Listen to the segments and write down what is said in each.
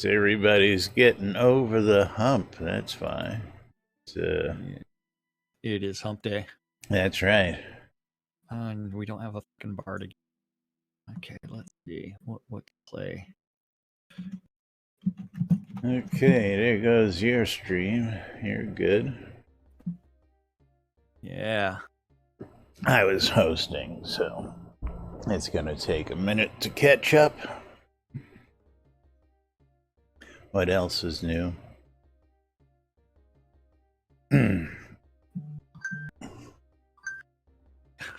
So everybody's getting over the hump. That's fine. It is hump day. That's right. And we don't have a fucking bar to. Okay, let's see. What to play? Okay, there goes your stream. You're good. Yeah. I was hosting, so it's going to take a minute to catch up. What else is new?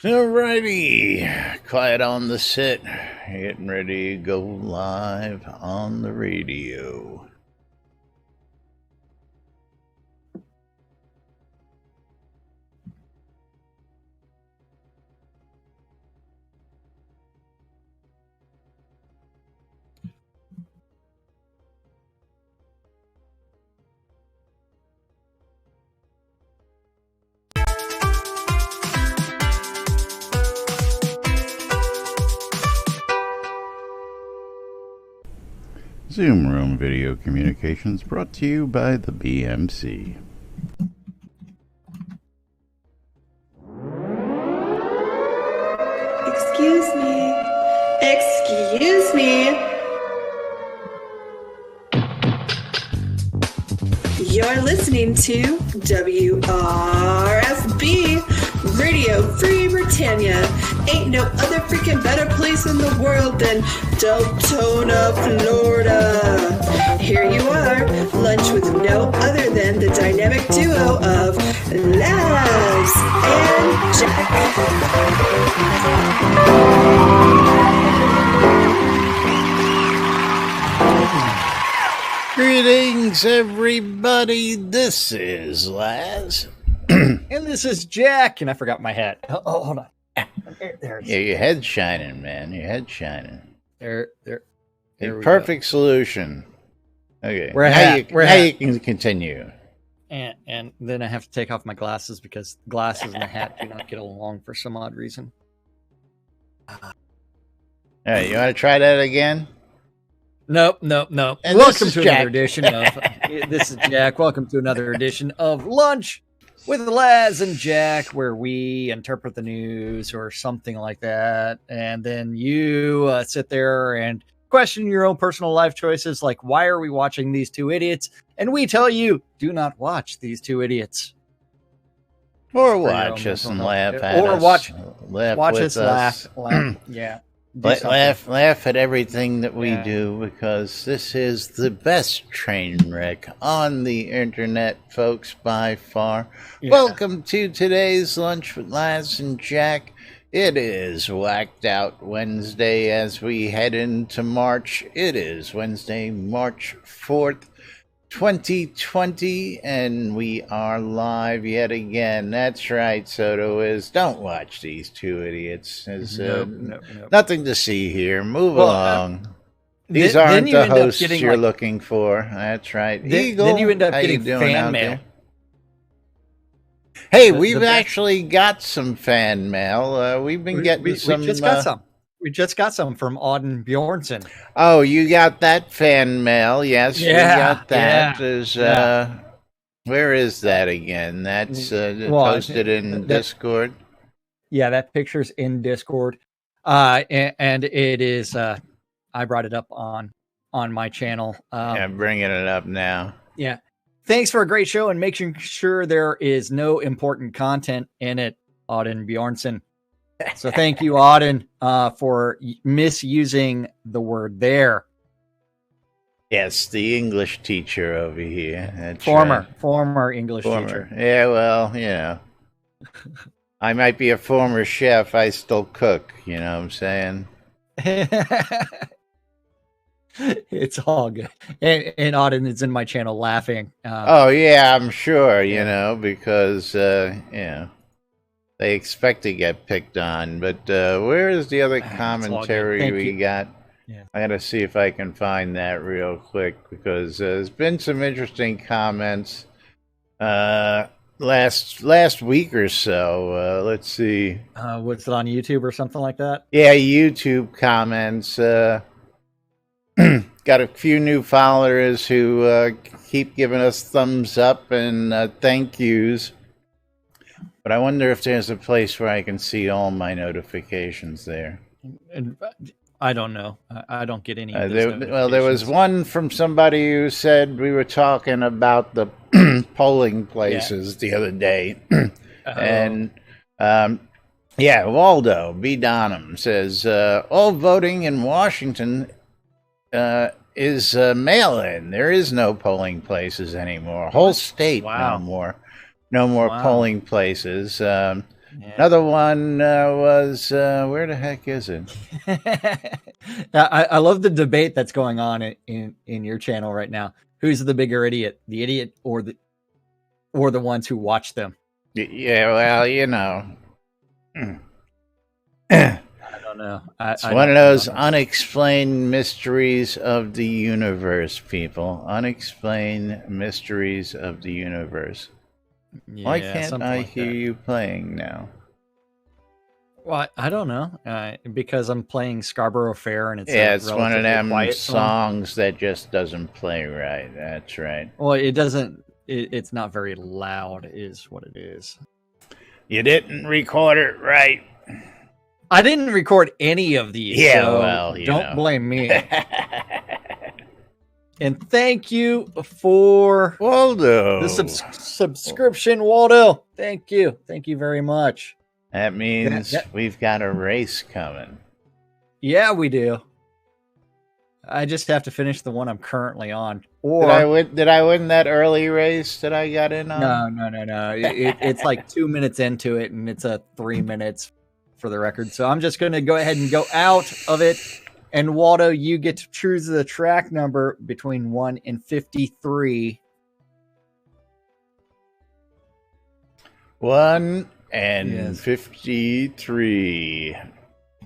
Alrighty, quiet on the set. Getting ready to go live on the radio. Zoom Room Video Communications brought to you by the BMC. Excuse me. Excuse me. You're listening to WRFB Radio Free Britannia. Ain't no other freaking better place in the world than Deltona, Florida. Here you are, lunch with no other than the dynamic duo of Laz and Jack. Greetings, everybody. This is Laz. And this is Jack. And I forgot my hat. Oh, hold on. There Yeah, your head's shining, man. Your head's shining. There. The perfect solution. Okay. Now you can continue. And then I have to take off my glasses because glasses and the hat do not get along for some odd reason. All right, you want to try that again? Nope. And Welcome to Jack. another edition of This is Jack. Welcome to another edition of Lunch with Laz and Jack, where we interpret the news or something like that, and then you sit there and question your own personal life choices, like why are we watching these two idiots? And we tell you, do not watch these two idiots. Or watch us and laugh at or us. watch with us laugh. Yeah. Laugh at everything that we do, because this is the best train wreck on the internet, folks, by far. Yeah. Welcome to today's Lunch with Laz and Jack. It is Whacked Out Wednesday as we head into March. It is Wednesday, March 4th. 2020, and we are live yet again. That's right, Soto is. Don't watch these two idiots. There's nothing to see here. Move along. These aren't the hosts you're looking for. That's right. Eagle, then you end up how getting you doing fan out mail. there? Hey, we've actually got some fan mail. We've been getting some. We just got some. We just got some from Auden Bjornson. Oh, you got that fan mail? Yes, we got that. Where is that again? That's posted in Discord. Yeah, that picture's in Discord. And it is. I brought it up on my channel. I'm bringing it up now. Yeah. Thanks for a great show and making sure there is no important content in it, Auden Bjornson. So thank you, Auden, for misusing the word there. Yes, the English teacher over here. That's former English teacher. Yeah, well, you know. I might be a former chef. I still cook. You know what I'm saying? It's all good. And Auden is in my channel laughing. Oh, yeah, I'm sure, you know, because, you know. They expect to get picked on, but where is the other commentary we got? Yeah. I gotta see if I can find that real quick, because there's been some interesting comments last week or so. Let's see. Was it on YouTube or something like that? Yeah, YouTube comments. got a few new followers who keep giving us thumbs up and thank yous. But I wonder if there's a place where I can see all my notifications there. And I don't know. I don't get any. There was one from somebody who said we were talking about the polling places the other day. And Waldo B. Donham says all voting in Washington is mail-in. There is no polling places anymore. Whole state, no more polling places. Another one was where the heck is it? I love the debate that's going on in your channel right now. Who's the bigger idiot, the idiot or the ones who watch them? Yeah, well, you know. I don't know. It's one of those unexplained mysteries of the universe, people. Unexplained mysteries of the universe. Yeah, why can't I hear you playing now? Well, I don't know. Because I'm playing Scarborough Fair, and it's one of them songs that just doesn't play right. That's right. Well, it doesn't. It's not very loud, is what it is. You didn't record it right. I didn't record any of these. Yeah, so well, don't blame me. And thank you for Waldo. the subscription, Waldo. Thank you. Thank you very much. That means we've got a race coming. Yeah, we do. I just have to finish the one I'm currently on. Or did I win that early race that I got in on? No. It's like 2 minutes into it, and it's 3 minutes for the record. So I'm just going to go ahead and go out of it. And Waldo, you get to choose the track number between 1 and 53. 1 and 53.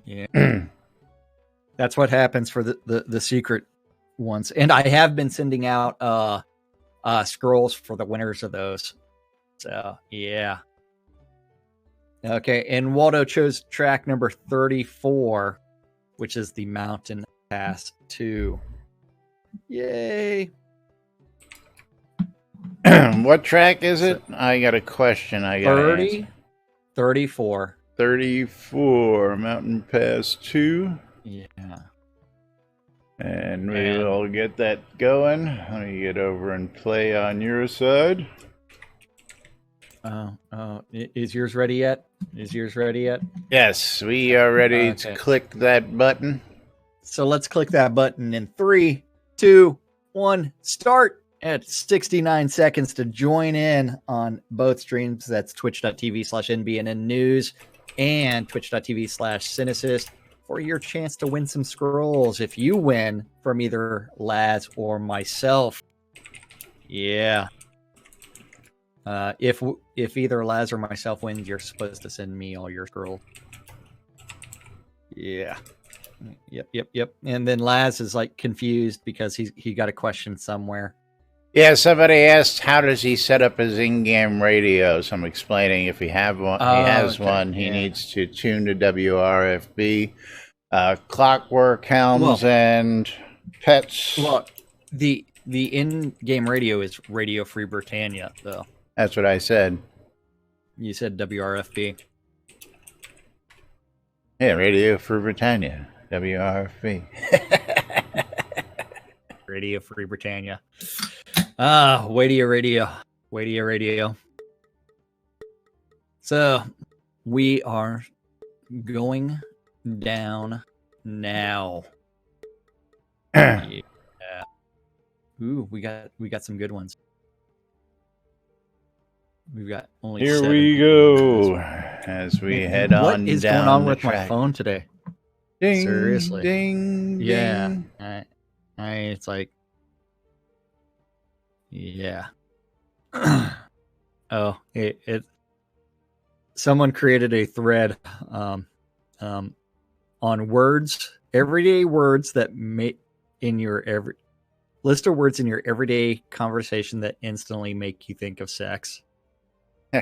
Yeah. That's what happens for the secret ones. And I have been sending out scrolls for the winners of those. So, yeah. Okay, and Waldo chose track number 34, which is the Mountain Pass 2. Yay. What track is it? I got a question. I got 34. 34, Mountain Pass 2. Yeah. And we will get that going. Let me get over and play on your side. Is yours ready yet? Yes, we are ready to click that button. So let's click that button in 3, 2, 1, start. At 69 seconds to join in on both streams. That's twitch.tv/NBNN News and twitch.tv/Cynicist for your chance to win some scrolls if you win from either Laz or myself. Yeah. If either Laz or myself wins, you're supposed to send me all your scrolls. Yeah. Yep. And then Laz is like confused because he got a question somewhere. Yeah, somebody asked how does he set up his in-game radio. So I'm explaining if he has one, he needs to tune to WRFB, Clockwork Helms, and Pets. Well, the in-game radio is Radio Free Britannia, though. That's what I said. You said WRFB. Yeah, Radio Free Britannia, WRFB. Radio Free Britannia. Weightier radio. So we are going down now. Yeah. Ooh, we got some good ones. We've got only Here 7. we go as we head on down. What is going on with track. my phone today? Ding, Seriously. Ding. Yeah. It's like, yeah. It someone created a thread on words, everyday words that make in your list of words in your everyday conversation that instantly make you think of sex. Yeah.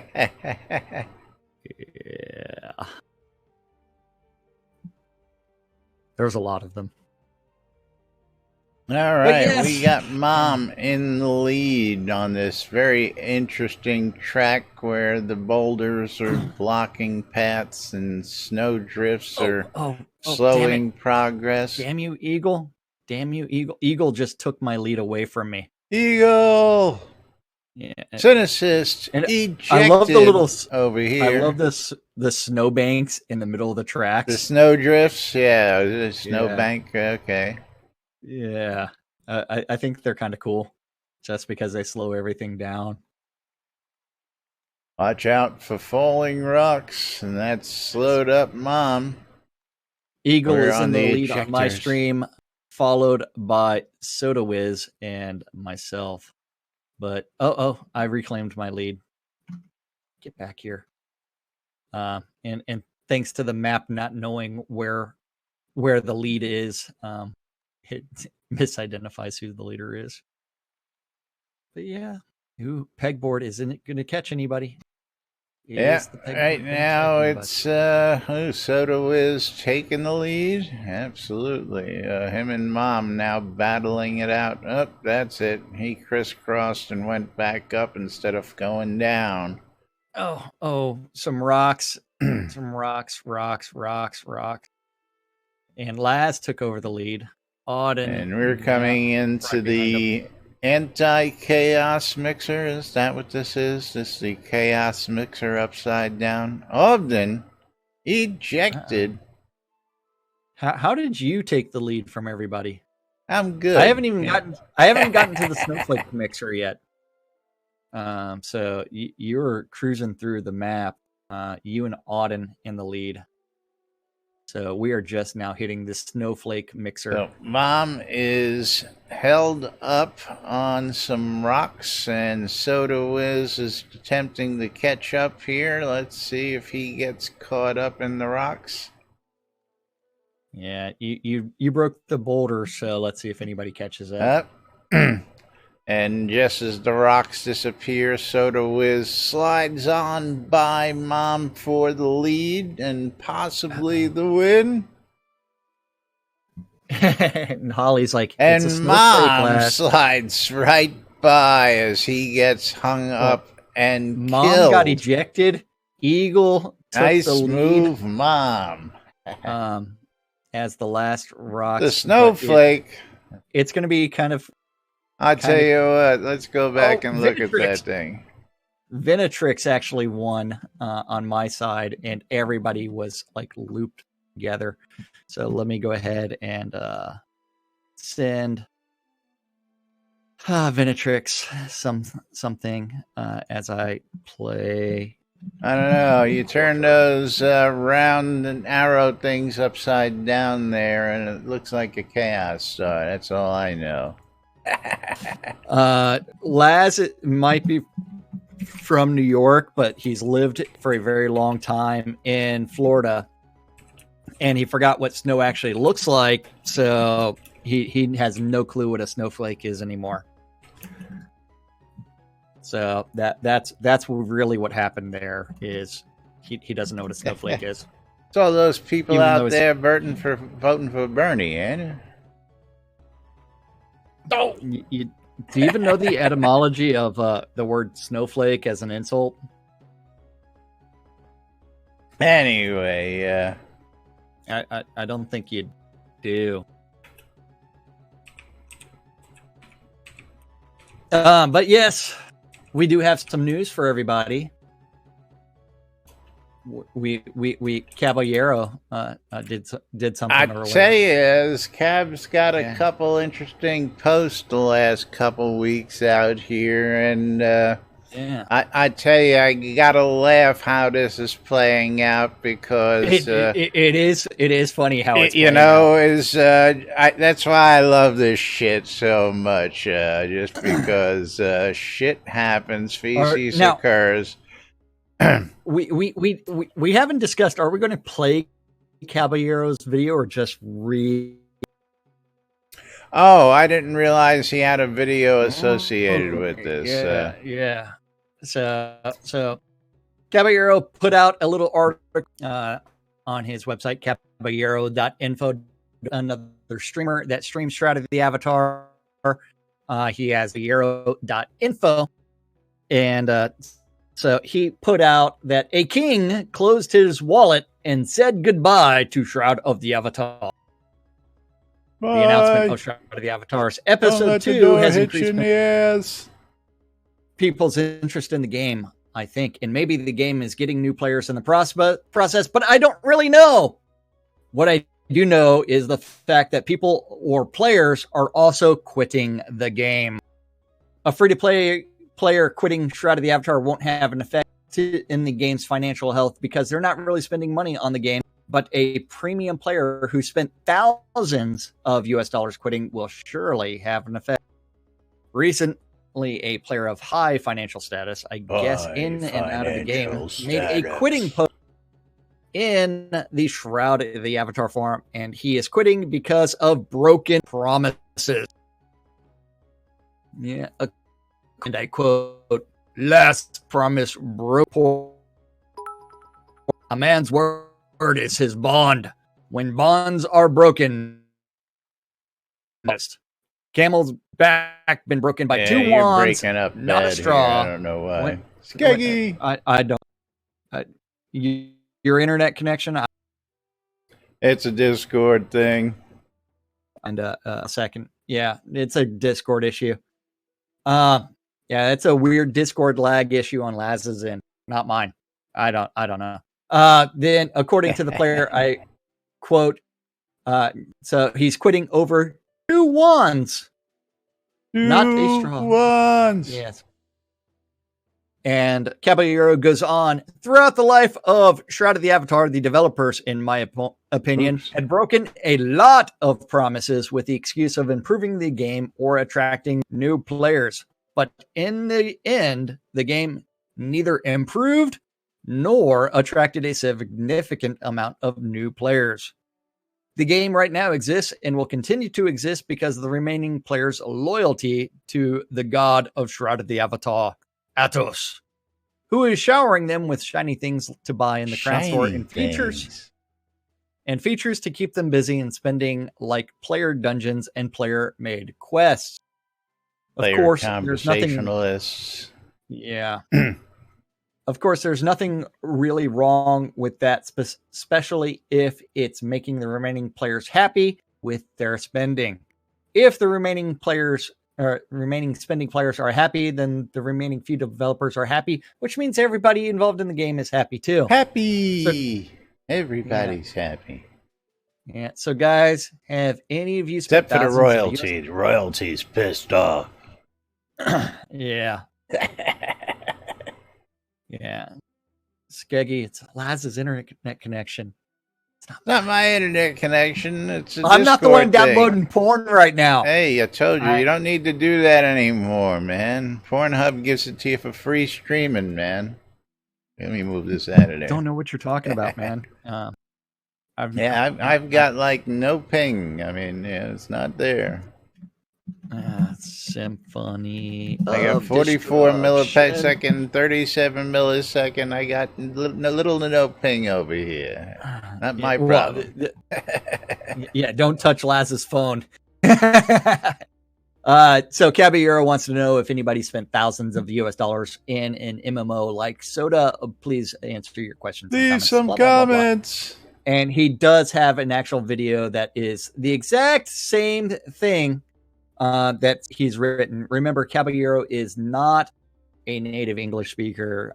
There's a lot of them. All right, yes. We got Mom in the lead on this very interesting track where the boulders are blocking paths and snow drifts are slowing progress. Damn you, Eagle. Damn you, Eagle. Eagle just took my lead away from me. Eagle! Yeah. Synicist ejected. I love the little over here. I love the snowbanks in the middle of the tracks. The snow drifts, yeah. The snowbank, okay. Yeah. I think they're kind of cool just because they slow everything down. Watch out for falling rocks, and that's slowed up Mom. Eagle is in the lead on my stream, followed by Soda Wiz and myself. But I reclaimed my lead. Get back here. And thanks to the map not knowing where the lead is, it misidentifies who the leader is. But yeah, pegboard isn't going to catch anybody. Right now it's Soda Wiz taking the lead. Absolutely. Him and Mom now battling it out. Oh, that's it. He crisscrossed and went back up instead of going down. Oh, some rocks. Some rocks. And Laz took over the lead. Auden. And we're coming into the anti-chaos mixer. Is that what this is? This is the chaos mixer upside down. Auden ejected. How did you take the lead from everybody? I'm good. I haven't even gotten to the snowflake mixer yet. So you're cruising through the map. You and Auden in the lead. So we are just now hitting the snowflake mixer. So Mom is held up on some rocks, and Soda Wiz is attempting to catch up here. Let's see if he gets caught up in the rocks. Yeah, you broke the boulder, so let's see if anybody catches up. And just as the rocks disappear, Soda Wiz slides on by Mom for the lead and possibly the win. And Holly's like, and it's a Mom slides right by as he gets hung up and Mom killed. Got ejected. Eagle took nice the lead. Move, Mom. As the last rock. The snowflake. It's going to be kind of. I'll tell you what, let's go back and look at that thing. Venatrix actually won on my side, and everybody was like looped together. So let me go ahead and send Venatrix something as I play. I don't know. You turn those round and arrow things upside down there, and it looks like a chaos star. That's all I know. Laz might be from New York, but he's lived for a very long time in Florida, and he forgot what snow actually looks like, so he has no clue what a snowflake is anymore. So that's really what happened there. Is he doesn't know what a snowflake is. It's all those people out there voting for Bernie, ain't it? Oh. Do you even know the etymology of the word snowflake as an insult? Anyway, I don't think you do. But yes, we do have some news for everybody. We Caballero did something. I tell you, as Cab's got a couple interesting posts the last couple weeks out here, and I tell you, I gotta laugh how this is playing out because it is funny how it's that's why I love this shit so much, just because shit happens, feces occurs. We haven't discussed. Are we going to play Caballero's video or just read? Oh, I didn't realize he had a video associated with this. Yeah. So Caballero put out a little article on his website, caballero.info. another streamer that streams Shroud of the Avatar. He has the arrow.info. And so he put out that a king closed his wallet and said goodbye to Shroud of the Avatar. Bye. The announcement of Shroud of the Avatar's episode 2 has increased people's interest in the game, I think. And maybe the game is getting new players in the process, but I don't really know. What I do know is the fact that people or players are also quitting the game. A free-to-play player quitting Shroud of the Avatar won't have an effect in the game's financial health because they're not really spending money on the game, but a premium player who spent thousands of US dollars quitting will surely have an effect. Recently, a player of high financial status, I guess in and out of the game, made a quitting post in the Shroud of the Avatar forum, and he is quitting because of broken promises. Yeah, and I quote, "Last promise broke. A man's word is his bond. When bonds are broken, Camel's back been broken by two wands, breaking up not a straw." I don't know why. Skeggy. I don't. Your internet connection. It's a Discord thing. And a second, yeah, it's a Discord issue. Yeah, it's a weird Discord lag issue on Laz's end, not mine. I don't know. Then, according to the player, I quote, so he's quitting over two wands, not a straw. Wands. Yes. And Caballero goes on, throughout the life of Shroud of the Avatar, the developers, in my opinion, had broken a lot of promises with the excuse of improving the game or attracting new players. But in the end, the game neither improved nor attracted a significant amount of new players. The game right now exists and will continue to exist because of the remaining players' loyalty to the god of Shroud of the Avatar, Atos, who is showering them with shiny things to buy in the crown store and features to keep them busy and spending, like player dungeons and player-made quests. Of course, there's nothing. Yeah. Of course, there's nothing really wrong with that, especially if it's making the remaining players happy with their spending. If the remaining spending players are happy, then the remaining few developers are happy, which means everybody involved in the game is happy too. Happy. Everybody's happy. Yeah. So, guys, have any of you except for the royalty? The royalty's pissed off. Yeah. Yeah. Skeggy, it's Laz's internet connection. It's not my internet connection. It's a I'm not the one downloading porn right now. Hey, I told you, you don't need to do that anymore, man. Pornhub gives it to you for free streaming, man. Let me move this out of there. I don't know what you're talking about, man. I've got like no ping. I mean, yeah, it's not there. Symphony. I got 44 millisecond, 37 millisecond. I got a little to no ping over here. Not my problem. Yeah, don't touch Laz's phone. So Caballero wants to know if anybody spent thousands of US dollars in an MMO like Soda. Please answer your questions. Leave some comments. And he does have an actual video that is the exact same thing that he's written. Remember, Caballero is not a native English speaker,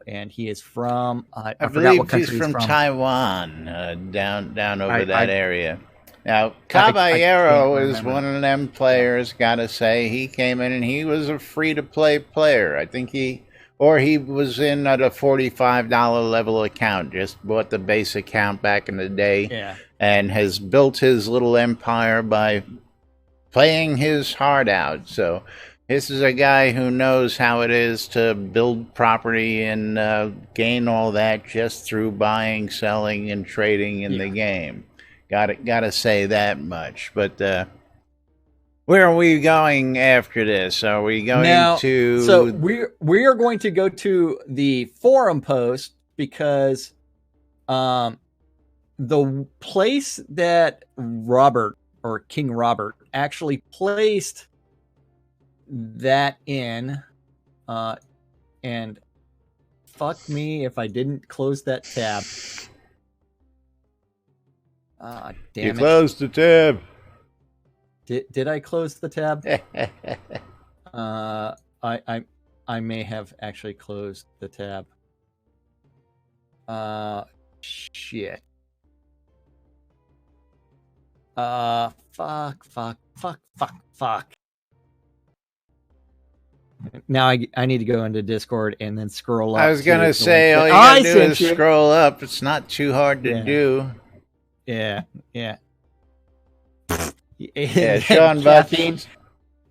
and he is from I forgot what country he's from. Taiwan, down over that area. Now, Caballero is one of them players. Gotta say, he came in and he was a free-to-play player. I think he was in at a $45 level account. Just bought the base account back in the day, and has built his little empire by playing his heart out. So this is a guy who knows how it is to build property and gain all that just through buying, selling, and trading in the game. Gotta say that much. But where are we going after this? Are we going to? So we are going to go to the forum post because the place that Robert or King Robert actually placed that in, and fuck me if I didn't close that tab. Damn you it. closed the tab. Did I close the tab? I may have actually closed the tab. Shit. Fuck. Now I need to go into Discord and then scroll up. I was gonna say all you gotta do is scroll up. It's not too hard to do. Yeah. Sean Buffy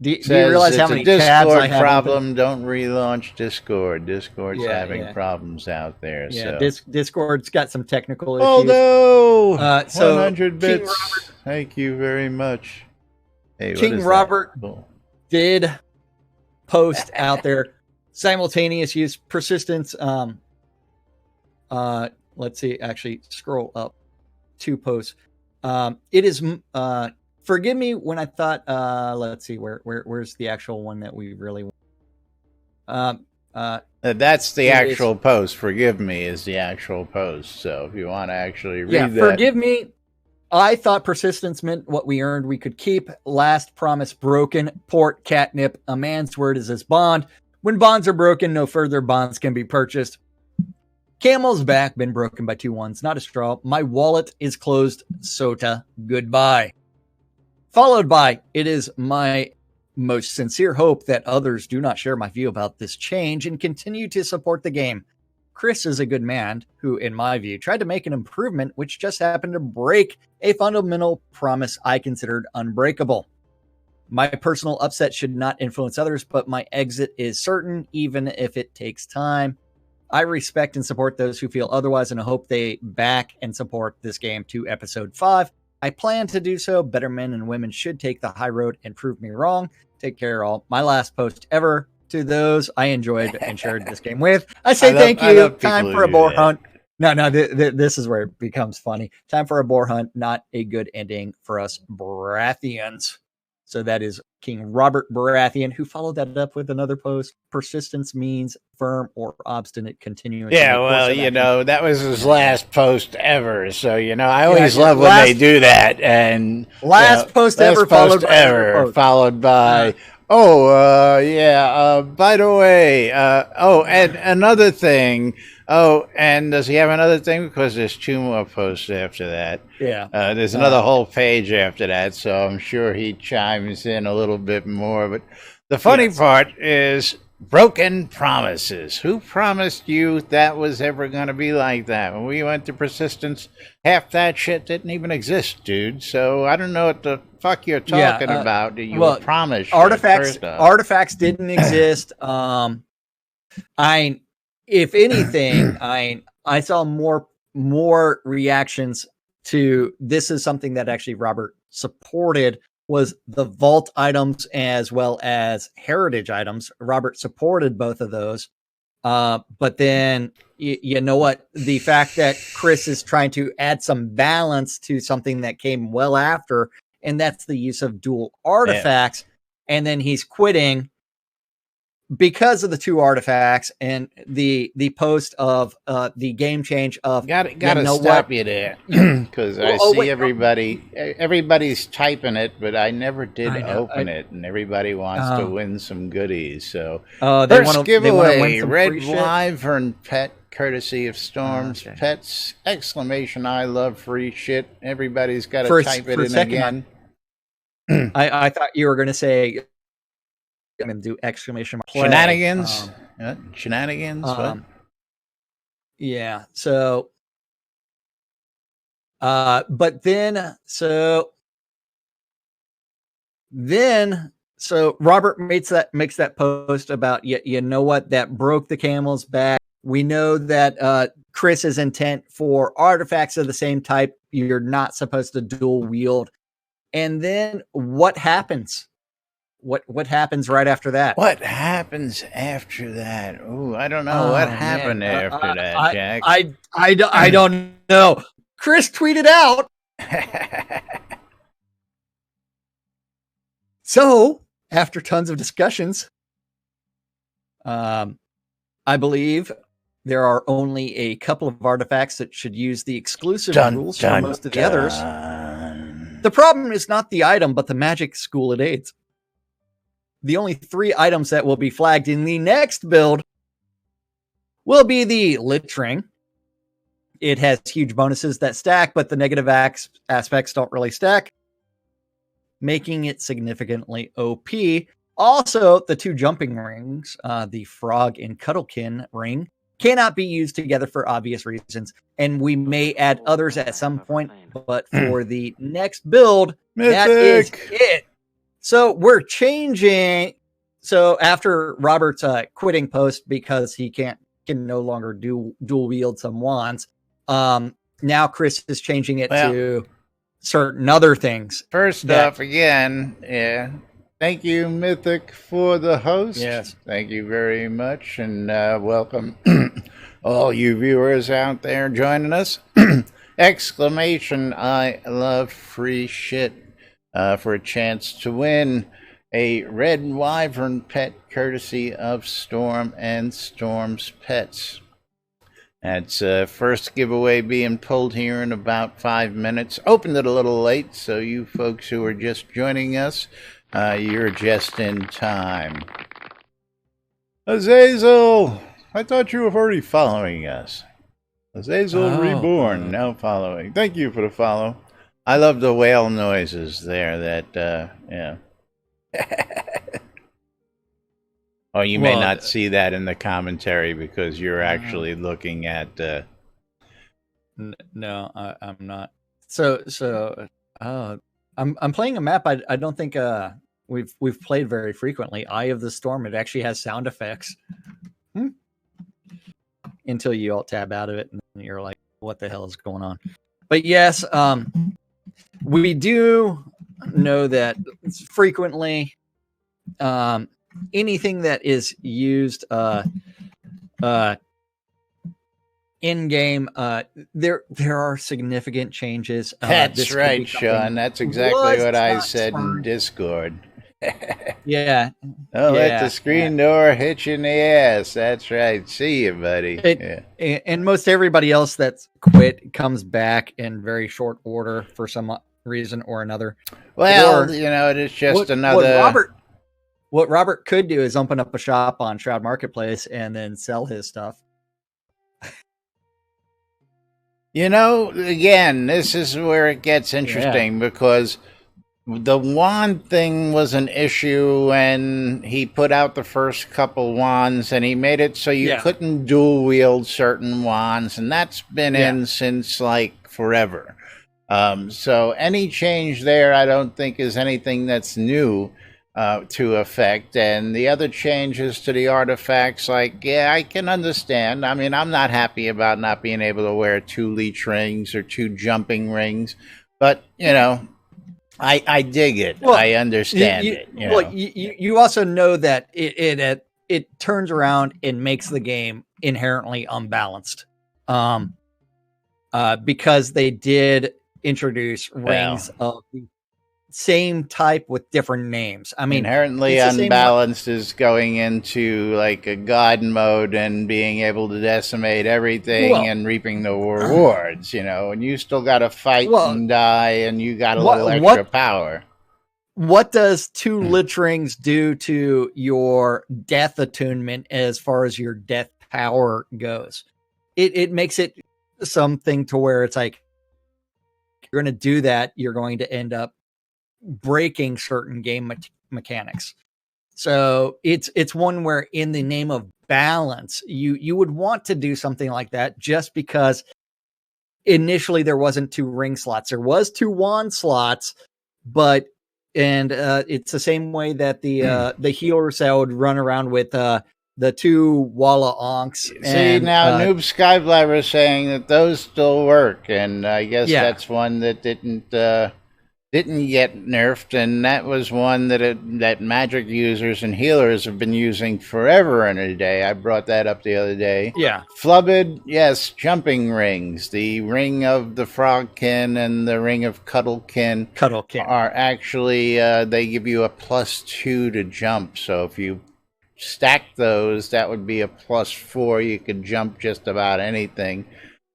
do you realize how many tabs I have? Problem. Don't relaunch Discord. Discord's having problems out there. Yeah, so. Discord's got some technical issues. Oh no! So 100 bits. Thank you very much. Hey, King Robert did post out there simultaneous use persistence. Let's see. Actually, scroll up 2 posts. It is. Forgive me when I thought. Let's see. Where's the actual one that we really want? That's the actual post. Forgive me is the actual post. So if you want to actually read that, forgive me. I thought persistence meant what we earned we could keep. Last promise broken. Port catnip. A man's word is his bond. When bonds are broken, no further bonds can be purchased. Camel's back been broken by 2 ones, not a straw. My wallet is closed. Sota, goodbye. Followed by, it is my most sincere hope that others do not share my view about this change and continue to support the game. Chris is a good man who, in my view, tried to make an improvement which just happened to break a fundamental promise I considered unbreakable. My personal upset should not influence others, but my exit is certain, even if it takes time. I respect and support those who feel otherwise, and I hope they back and support this game to episode 5. I plan to do so. Better men and women should take the high road and prove me wrong. Take care, all. My last post ever to those I enjoyed and shared this game with. I say thank you. Time for a boar hunt. No, this is where it becomes funny. Time for a boar hunt, not a good ending for us Baratheons. So that is King Robert Baratheon, who followed that up with another post. Persistence means firm or obstinate continuing. Yeah, well, you know, that was his last post ever. So, you know, I always love when they do that. And last post ever followed by by the way, and another thing. Oh, and does he have another thing? Because there's 2 more posts after that. Yeah. There's another whole page after that, so I'm sure he chimes in a little bit more. But the funny part is broken promises. Who promised you that was ever going to be like that? When we went to persistence, half that shit didn't even exist, dude. So I don't know what the fuck you're talking about. You were promised artifacts didn't exist. If anything, I saw more reactions to this is something that actually Robert supported was the vault items as well as heritage items. Robert supported both of those. But then you know what? The fact that Chris is trying to add some balance to something that came well after, and that's the use of dual artifacts. Yeah. And then he's quitting because of the 2 artifacts and the post of the game change of gotta stop you there because I see everybody's typing it, but I never did open it, and everybody wants to win some goodies. So first giveaway, Red Wyvern pet courtesy of Storms Pets ! I love free shit. Everybody's got to type it in again. I thought you were going to say. I'm going to do exclamation mark. Shenanigans. Shenanigans. Yeah. So, but then Robert makes that post about, you know what, that broke the camel's back. We know that Chris's intent for artifacts of the same type, you're not supposed to dual wield. And then what happens? What happens right after that? What happens after that? Oh, I don't know. What happened after that, Jack? I don't know. Chris tweeted out. So, after tons of discussions, I believe there are only a couple of artifacts that should use the exclusive rules for most of the others. The problem is not the item, but the magic school it aids. The only 3 items that will be flagged in the next build will be the Lich Ring. It has huge bonuses that stack, but the negative aspects don't really stack, making it significantly OP. Also, the 2 jumping rings, the Frog and Cuddlekin ring, cannot be used together for obvious reasons, and we may add others at some point, but for the next build, that is it. So we're changing. So after Robert's quitting post because he can no longer dual wield some wands, now Chris is changing it to certain other things. First off, again, thank you, Mythic, for the host. Yes. Thank you very much, and welcome all you viewers out there joining us. Exclamation, I love free shit, for a chance to win a Red Wyvern pet courtesy of Storm and Storm's Pets. That's first giveaway being pulled here in about 5 minutes. Opened it a little late, so you folks who are just joining us, you're just in time. Azazel, I thought you were already following us. Azazel Reborn, now following. Thank you for the follow. I love the whale noises there that, yeah. Oh, you may not see that in the commentary because you're actually looking at... No, I'm not. So, I'm playing a map I don't think we've played very frequently. Eye of the Storm. It actually has sound effects. Until you alt tab out of it and you're like, what the hell is going on? But yes, we do know that frequently anything that is used in game, there are significant changes. That's right, Sean. That's exactly what I said in Discord. Yeah. Don't let the screen door hit you in the ass. That's right. See you, buddy. And most everybody else that's quit comes back in very short order for some reason or another. Well, it is just another... What Robert could do is open up a shop on Shroud Marketplace and then sell his stuff. Again, this is where it gets interesting because the wand thing was an issue when he put out the first couple wands and he made it so you couldn't dual wield certain wands, and that's been in since like forever. So any change there I don't think is anything that's new to affect. And the other changes to the artifacts, I can understand. I mean, I'm not happy about not being able to wear 2 leech rings or 2 jumping rings, but I dig it. Well, I understand it. You also know that it turns around and makes the game inherently unbalanced, because they did introduce rings of the same type with different names. I mean, inherently unbalanced is going into like a god mode and being able to decimate everything and reaping the rewards, and you still got to fight and die, and you got a little extra power. What does 2 Lich Rings do to your death attunement as far as your death power goes? It makes it something to where it's like, you're going to do that, you're going to end up breaking certain game mechanics. So it's one where in the name of balance, you would want to do something like that, just because initially there wasn't 2 ring slots. There was 2 wand slots, but it's the same way that the healers that would run around with the 2 Walla Onks. See, now Noob Skyblaber is saying that those still work, and I guess that's one that didn't didn't get nerfed, and that was one that magic users and healers have been using forever and a day. I brought that up the other day. Yeah. Flubbed, yes, jumping rings. The ring of the frogkin and the ring of cuddlekin are actually, they give you a +2 to jump. So if you stack those, that would be a +4. You could jump just about anything.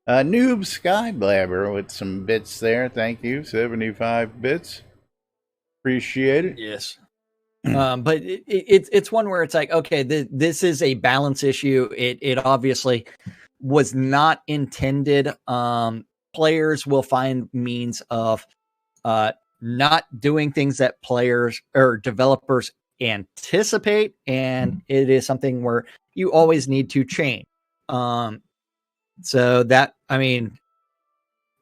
Noob Skyblabber with some bits there. Thank you. 75 bits. Appreciate it. Yes. But it's one where it's like, okay, this is a balance issue. It obviously was not intended. Players will find means of not doing things that players or developers anticipate, and it is something where you always need to change. So that, I mean,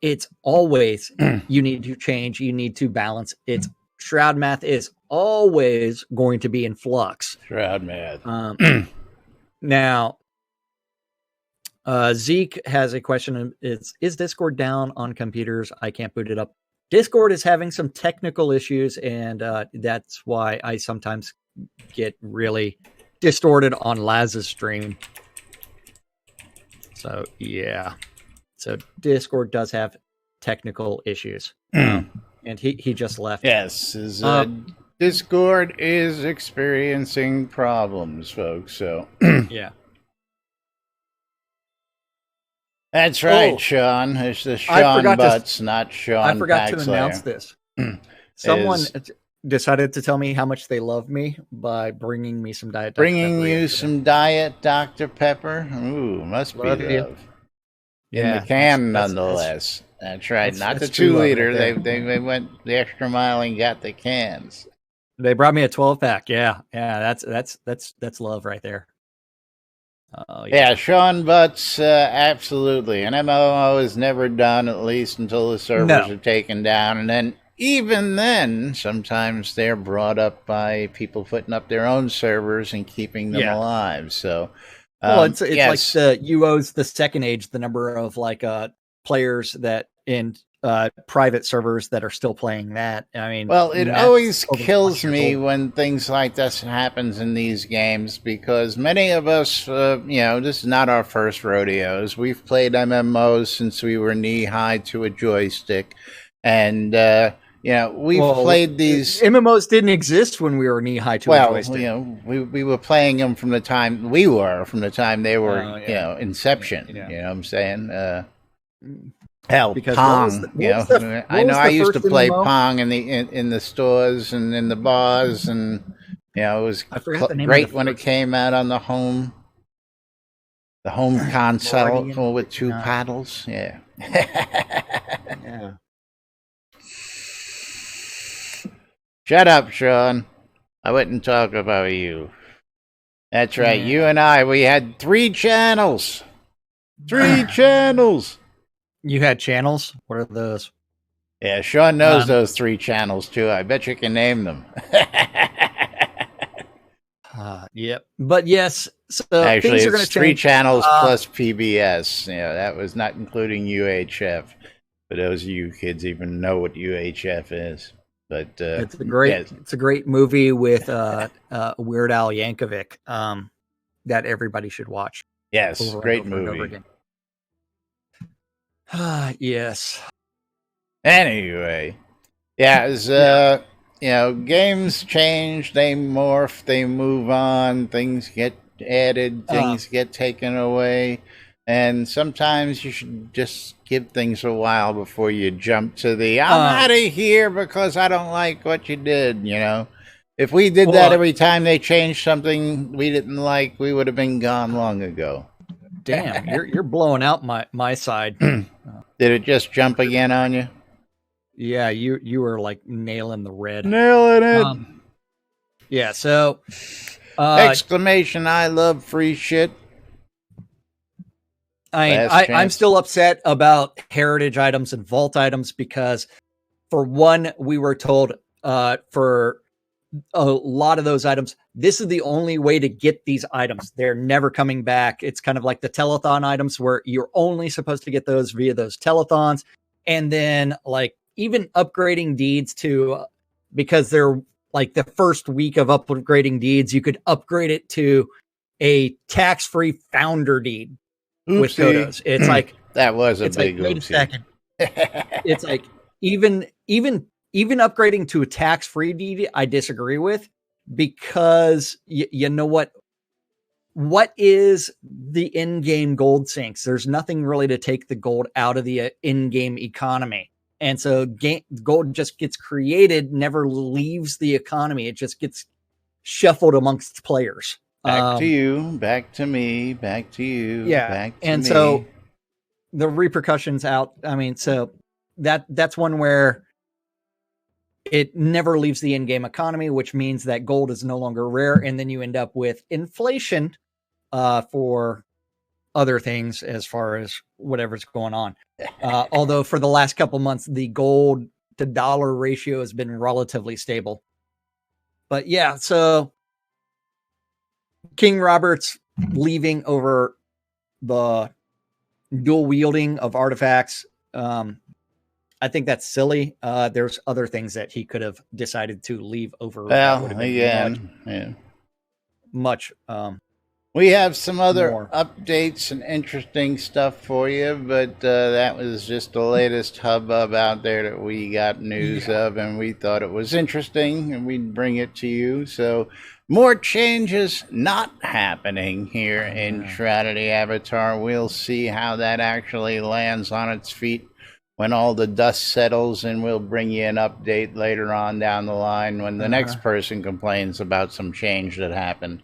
it's always you need to change, you need to balance. It's Shroud math is always going to be in flux. Shroud math. Now, Zeke has a question. Is Discord down on computers? I can't boot it up. Discord is having some technical issues, and that's why I sometimes get really distorted on Laz's stream. So, yeah. So, Discord does have technical issues. And he just left. Yes. Discord is experiencing problems, folks. So, yeah. That's right, Sean. It's the Sean Butts, not Sean I forgot Paxlayer. to announce this. Someone decided to tell me how much they love me by bringing me some Diet Dr. Bringing Pepper you some Diet Dr. Pepper? Ooh, must be love. In the can, nonetheless. That's right. Not the 2-liter. They went the extra mile and got the cans. They brought me a 12-pack. Yeah. That's love right there. Yeah, Sean Butts, absolutely. An MMO is never done, at least until the servers are taken down. And then, even then, sometimes they're brought up by people putting up their own servers and keeping them alive. So, it's like the UO's the second age, the number of players that in private servers that are still playing that. I mean, well, it always kills me when things like this happens in these games, because many of us, this is not our first rodeos. We've played MMOs since we were knee-high to a joystick, and we've played these MMOs didn't exist when we were knee-high to a joystick. We were playing them from the time they were, inception. You know what I'm saying? Hell, because Pong. I know I used to play MMO? Pong in the stores and in the bars, and it was great when it came out on the home console with 2 paddles. Yeah. Yeah. Shut up, Sean. I wouldn't talk about you. That's right. You and I, we had 3 channels. 3 channels. You had channels? What are those? Yeah, Sean knows those 3 channels, too. I bet you can name them. Yep. But yes, so actually, things are going to change. 3 channels plus PBS. That was not including UHF. But those of you kids even know what UHF is. But it's a great movie with Weird Al Yankovic that everybody should watch. Yes, great movie. Yes. Anyway, games change, they morph, they move on, things get added, things get taken away, and sometimes you should just give things a while before you jump to the I'm out of here because I don't like what you did. If we did that every time they changed something we didn't like, we would have been gone long ago. Damn, you're blowing out my side. Did it just jump again on you? Yeah, you were like nailing the red. Nailing it. Yeah, so exclamation! I love free shit. I'm still upset about heritage items and vault items because, for one, we were told for a lot of those items, this is the only way to get these items. They're never coming back. It's kind of like the telethon items where you're only supposed to get those via those telethons. And then even upgrading deeds to, because they're like the first week of upgrading deeds, you could upgrade it to a tax-free founder deed. Oopsie. With Kodos. It's like that was a big wait oopsie. a second. It's like even upgrading to a tax-free deed, I disagree with, because you know what is the in-game gold sinks? There's nothing really to take the gold out of the in-game economy. And so gold just gets created, never leaves the economy. It just gets shuffled amongst players. Back to you, back to me, back to you. Yeah. Back to and me. So the repercussions out. I mean, so that's one where it never leaves the in-game economy, which means that gold is no longer rare. And then you end up with inflation for other things as far as whatever's going on. Although for the last couple months, the gold to dollar ratio has been relatively stable. But yeah, so King Robert's leaving over the dual wielding of artifacts. I think that's silly. There's other things that he could have decided to leave over. Well, again, much. We have some other updates and interesting stuff for you, but that was just the latest hubbub out there that we got news of, and we thought it was interesting, and we'd bring it to you. So more changes not happening here in Shroud of the Avatar. We'll see how that actually lands on its feet when all the dust settles, and we'll bring you an update later on down the line when the next person complains about some change that happened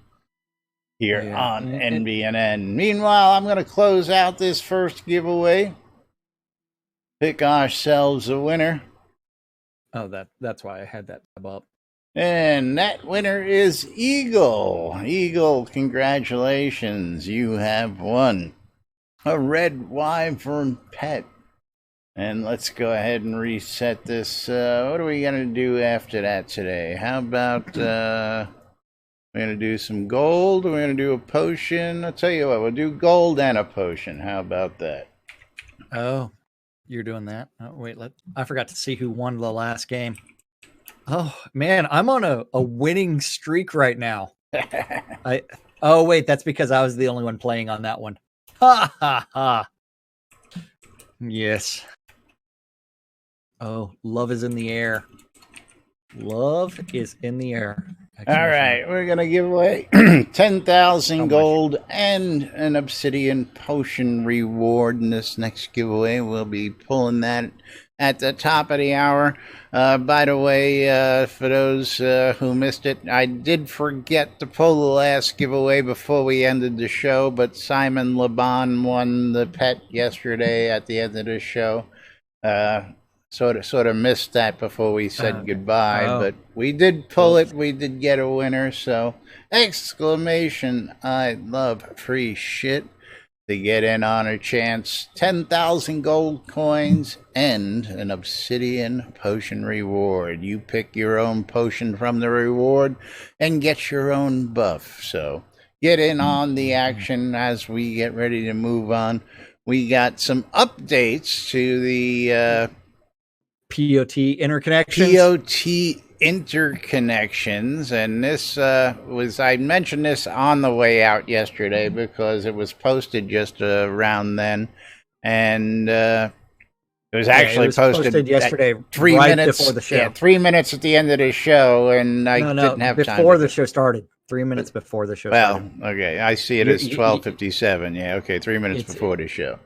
here on NBNN. Meanwhile, I'm going to close out this first giveaway. Pick ourselves a winner. Oh, that's why I had that tab up. And that winner is Eagle. Eagle, congratulations. You have won a red wyvern pet. And let's go ahead and reset this. What are we going to do after that today? How about we're going to do some gold. We're going to do a potion. I'll tell you what, we'll do gold and a potion. How about that? Oh, you're doing that? Oh, wait, I forgot to see who won the last game. Oh, man, I'm on a winning streak right now. Oh, wait, that's because I was the only one playing on that one. Ha, ha, ha. Yes. Oh, love is in the air. Love is in the air. All right, we're going to give away 10,000 gold and an obsidian potion reward in this next giveaway. We'll be pulling that at the top of the hour. By the way, for those who missed it, I did forget to pull the last giveaway before we ended the show, but Simon Laban won the pet yesterday at the end of the show. Sort of missed that before we said goodbye, but we did pull it. We did get a winner, so exclamation, I love free shit. To get in on a chance, 10,000 gold coins and an obsidian potion reward. You pick your own potion from the reward and get your own buff. So get in on the action as we get ready to move on. We got some updates to the POT interconnections. POT interconnections, and this I mentioned this on the way out yesterday because it was posted just around then, and it was actually posted yesterday, 3 right minutes before the show. Yeah, 3 minutes at the end of the show, and I didn't have time before the show started. 3 minutes before the show started. Well, okay, I see it as 12:57. Yeah, okay, 3 minutes before the show.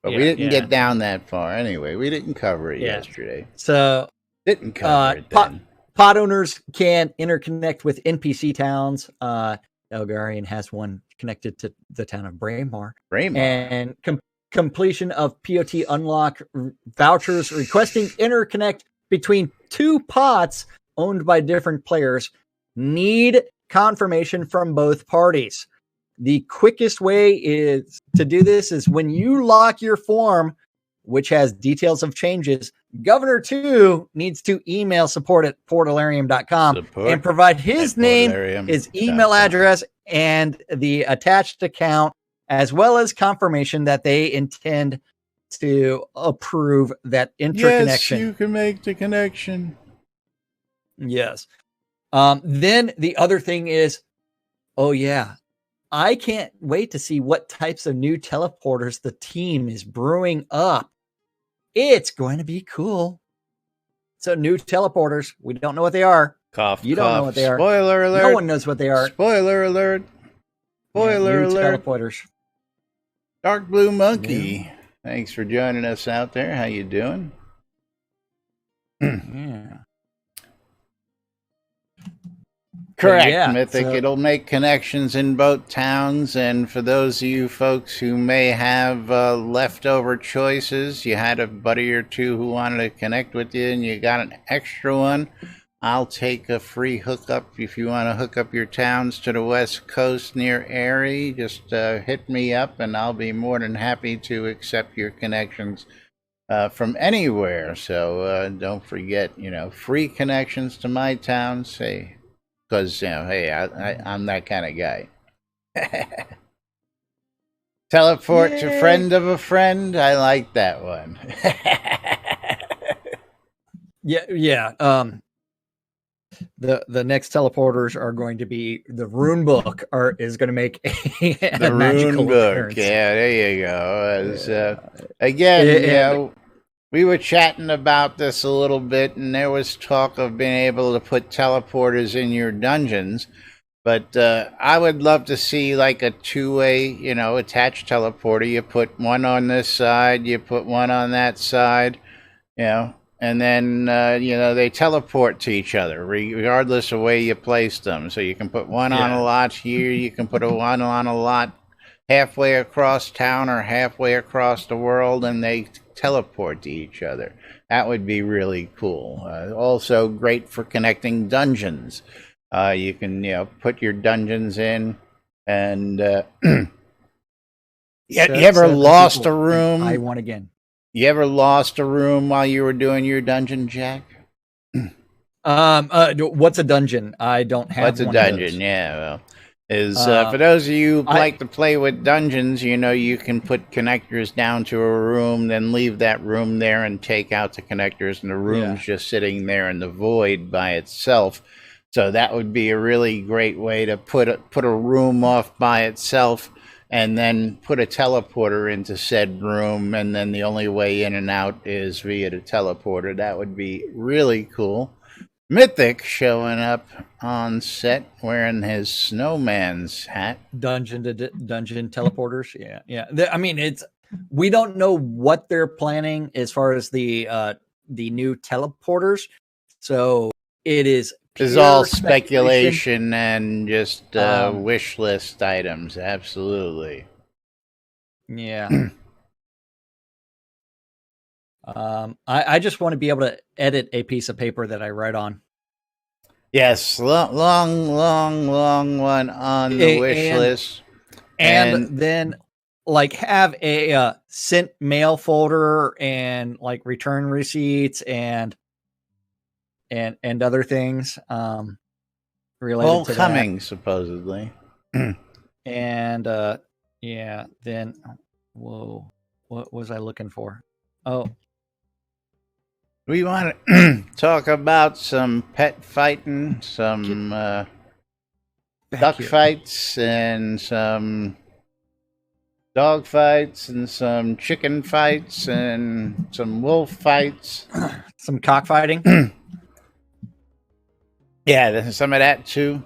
But we didn't get down that far. Anyway, we didn't cover it yesterday. So didn't cover it then. Pod owners can interconnect with NPC towns. Elgarian has one connected to the town of Braemar. And completion of POT unlock vouchers requesting interconnect between two pots owned by different players need confirmation from both parties. The quickest way is to do this is when you lock your form, which has details of changes, Governor 2 needs to email support@portalarium.com and provide his name, his email address, and the attached account, as well as confirmation that they intend to approve that interconnection. Yes, you can make the connection. Yes. Then the other thing is, oh yeah, I can't wait to see what types of new teleporters the team is brewing up. It's going to be cool. So new teleporters, we don't know what they are. Cough, you cough. Don't know what they are. Spoiler alert. No one knows what they are. Spoiler alert. Spoiler new alert. Teleporters. Dark Blue Monkey. Thanks for joining us out there. How you doing? Yeah. Correct, yeah, Mythic. It'll make connections in both towns, and for those of you folks who may have leftover choices, you had a buddy or two who wanted to connect with you and you got an extra one, I'll take a free hookup. If you want to hook up your towns to the West Coast near Erie, just hit me up and I'll be more than happy to accept your connections from anywhere. So don't forget, free connections to my town, say, because, hey, I'm that kind of guy. Teleport to friend of a friend. I like that one. Yeah. The next teleporters are going to be the rune book is going to make the rune book appearance. Yeah, there you go. Again, we were chatting about this a little bit, and there was talk of being able to put teleporters in your dungeons, but I would love to see like a two-way, attached teleporter. You put one on this side, you put one on that side, and then, they teleport to each other, regardless of where you place them. So you can put one on a lot here, you can put one on a lot halfway across town or halfway across the world, and they teleport to each other. That would be really cool. Also great for connecting dungeons. You can, put your dungeons in, and you ever lost a room? I won again. You ever lost a room while you were doing your dungeon, Jack? What's a dungeon? I don't have. What's a dungeon? Yeah, well, for those of you who like to play with dungeons, you can put connectors down to a room, then leave that room there and take out the connectors, and the room's just sitting there in the void by itself. So that would be a really great way to put a room off by itself, and then put a teleporter into said room, and then the only way in and out is via the teleporter. That would be really cool. Mythic showing up on set wearing his snowman's hat. Dungeon teleporters. Yeah. We don't know what they're planning as far as the new teleporters. So it is. It's all speculation and just wish list items. Absolutely. Yeah. I just want to be able to edit a piece of paper that I write on. Yes, long one on the wish list. And then have a sent mail folder and return receipts and other things related to coming that. Supposedly. And then what was I looking for? Oh, we want to talk about some pet fighting, some duck fights, and some dog fights, and some chicken fights, and some wolf fights. Some cockfighting. Yeah, there's some of that too.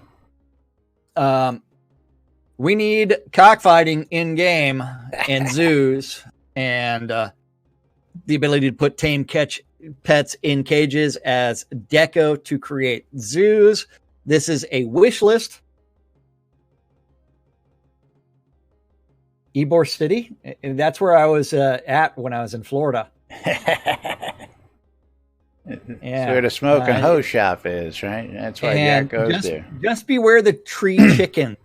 We need cockfighting in game and zoos, and the ability to put tame catch pets in cages as deco to create zoos. This is a wish list. Ybor City. And that's where I was at when I was in Florida. That's where the smoking hoe shop is, right? That's why Jack goes there. Just beware the tree chicken.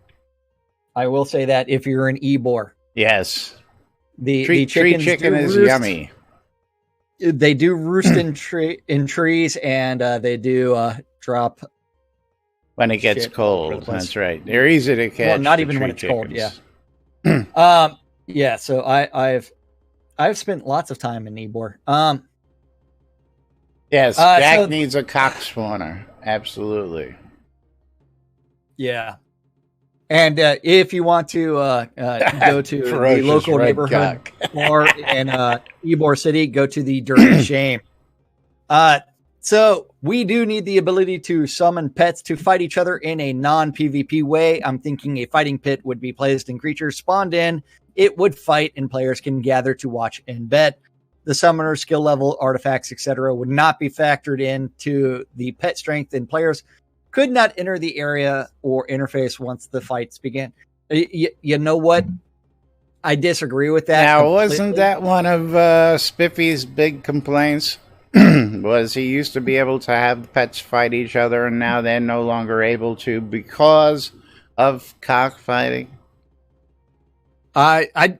I will say that if you're an Ybor. Yes. The tree chicken is yummy. They do roost in trees, and they do drop when it gets cold. That's right. They're easy to catch. Well, not even when it's cold. Yeah. Yeah. So I I've spent lots of time in Ybor. Yes, Jack needs a cock spawner. Absolutely. Yeah. And if you want to go to the local neighborhood or in Ybor City, go to the Dirty Shame. So we do need the ability to summon pets to fight each other in a non-PvP way. I'm thinking a fighting pit would be placed and creatures spawned in. It would fight and players can gather to watch and bet. The summoner skill level, artifacts, etc. would not be factored into the pet strength, and players could not enter the area or interface once the fights begin. You know what? I disagree with that. Now, wasn't that one of Spiffy's big complaints? Was he used to be able to have pets fight each other, and now they're no longer able to because of cockfighting? I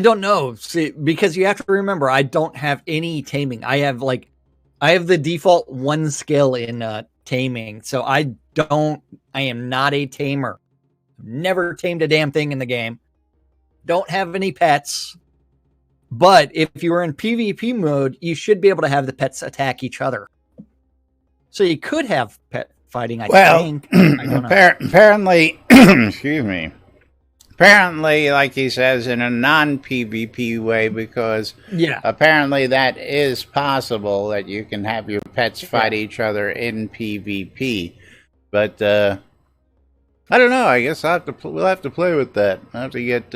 don't know. See, because you have to remember, I don't have any taming. I have the default 1 skill in taming. So I am not a tamer. Never tamed a damn thing in the game. Don't have any pets. But if you were in PvP mode, you should be able to have the pets attack each other. So you could have pet fighting, I think. I don't know. Apparently, excuse me. Apparently, like he says, in a non-PvP way, because apparently that is possible, that you can have your pets fight each other in PvP. But I don't know. I guess we'll have to play with that. I'll have to get.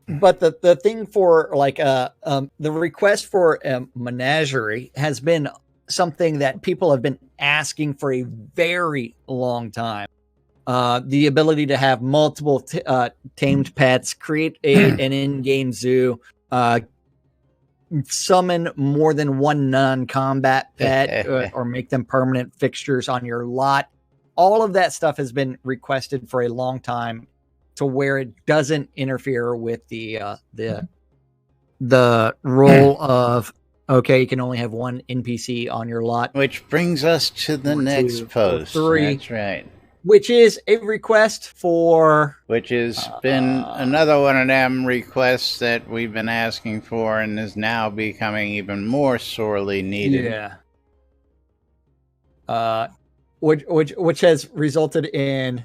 But the thing for the request for a menagerie has been something that people have been asking for a very long time. The ability to have multiple tamed pets, create an in-game zoo, summon more than one non-combat pet, or make them permanent fixtures on your lot. All of that stuff has been requested for a long time, to where it doesn't interfere with the role of, okay, you can only have one NPC on your lot. Which brings us to the next post. 3. That's right. Which is a request for... Which has been another one of them requests that we've been asking for, and is now becoming even more sorely needed. Yeah. Which has resulted in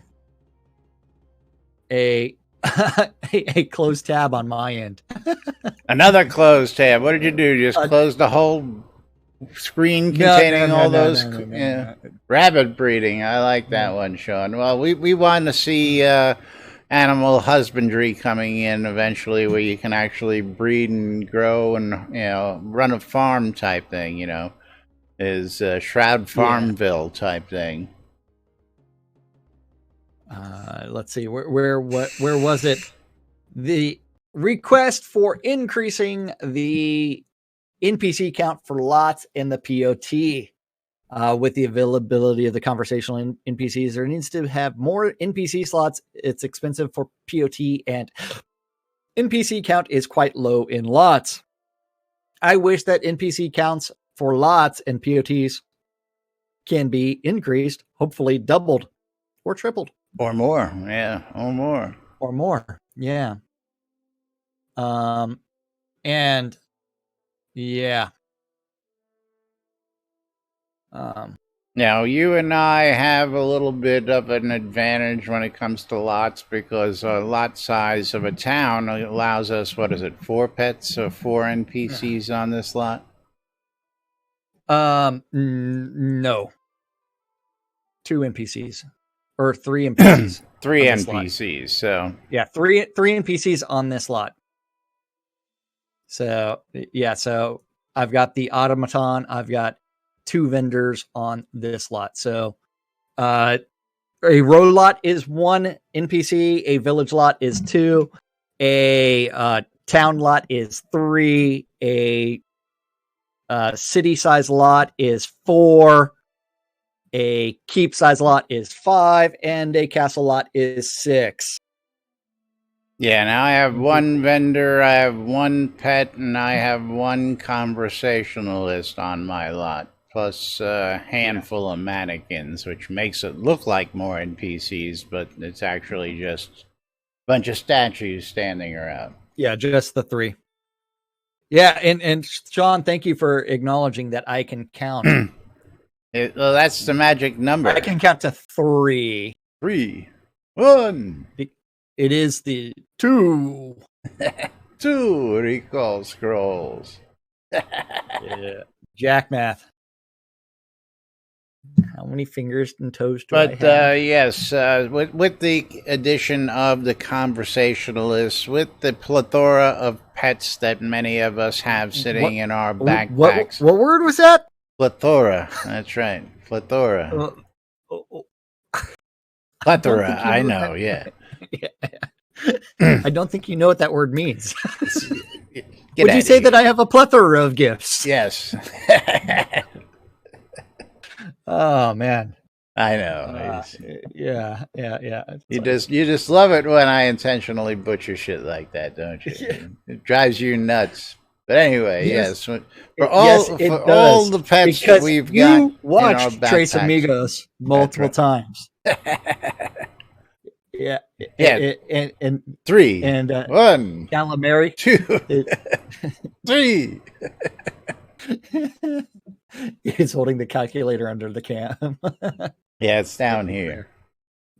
a closed tab on my end. Another closed tab. What did you do? Just close the whole screen containing all those rabbit breeding. I like that one, Sean. Well, we want to see animal husbandry coming in eventually, where you can actually breed and grow and run a farm type thing. Is Shroud Farmville type thing. Let's see where was it? The request for increasing the NPC count for lots in the POT. With the availability of the conversational NPCs, there needs to have more NPC slots. It's expensive for POT, and NPC count is quite low in lots. I wish that NPC counts for lots and POTs can be increased, hopefully doubled or tripled. Or more, yeah, or more. Or more, yeah. And yeah. Now, you and I have a little bit of an advantage when it comes to lots, because a lot size of a town allows us, 4 pets or 4 NPCs on this lot? No. 2 NPCs. Or 3 NPCs. 3 NPCs, so... Yeah, 3 NPCs on this lot. So, yeah, so I've got the automaton, I've got 2 vendors on this lot. So a road lot is 1 NPC, a village lot is 2, a town lot is 3, a city size lot is 4, a keep size lot is 5, and a castle lot is 6. Yeah, now I have 1 vendor, I have 1 pet, and I have 1 conversationalist on my lot, plus a handful of mannequins, which makes it look like more NPCs, but it's actually just a bunch of statues standing around. Yeah, just the 3. Yeah, and Sean, thank you for acknowledging that I can count. Well, that's the magic number. I can count to 3. 3, 1. It is the 2. 2 recall scrolls. Yeah. Jack math. How many fingers and toes do I have? Yes, with the addition of the conversationalists, with the plethora of pets that many of us have sitting in our backpacks. What word was that? Plethora. That's right. Plethora. Plethora. I know. Yeah. I don't think you know what that word means. Would you say that I have a plethora of gifts? Yes. Oh man, I know. Yeah. You just love it when I intentionally butcher shit like that, don't you? Yeah. It drives you nuts. But anyway, yes. For all the pets because we've got, you watched Tres Amigos multiple times. Yeah. And 3 and 1 calamari 2 3. He's holding the calculator under the cam. Yeah, it's down here.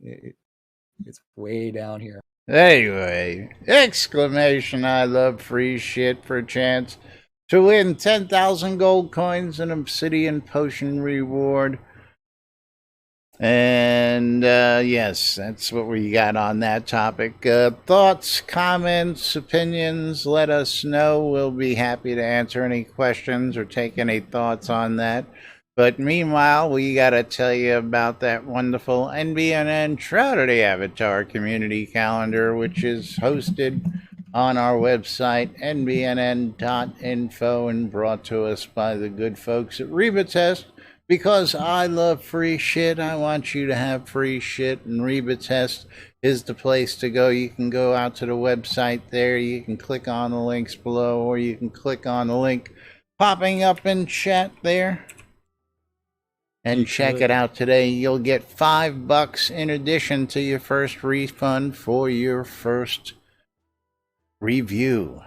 It's way down here. Anyway, exclamation, I love free shit for a chance to win 10,000 gold coins and obsidian potion reward. And yes, that's what we got on that topic. Thoughts, comments, opinions, let us know. We'll be happy to answer any questions or take any thoughts on that. But meanwhile, we got to tell you about that wonderful NBNN Shroud Avatar community calendar, which is hosted on our website, nbnn.info, and brought to us by the good folks at Rebatest. Because I love free shit, I want you to have free shit, and Rebatest is the place to go. You can go out to the website there, you can click on the links below, or you can click on the link popping up in chat there. And check it out today. You'll get $5 in addition to your first refund for your first review.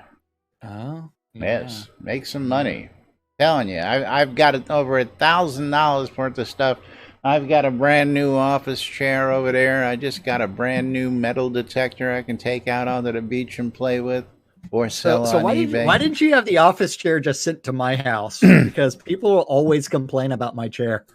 Oh, yeah. Yes, make some money. Telling you, I've got over $1,000 worth of stuff. I've got a brand new office chair over there. I just got a brand new metal detector I can take out onto the beach and play with or sell on eBay. Why didn't you have the office chair just sent to my house? Because people will always complain about my chair.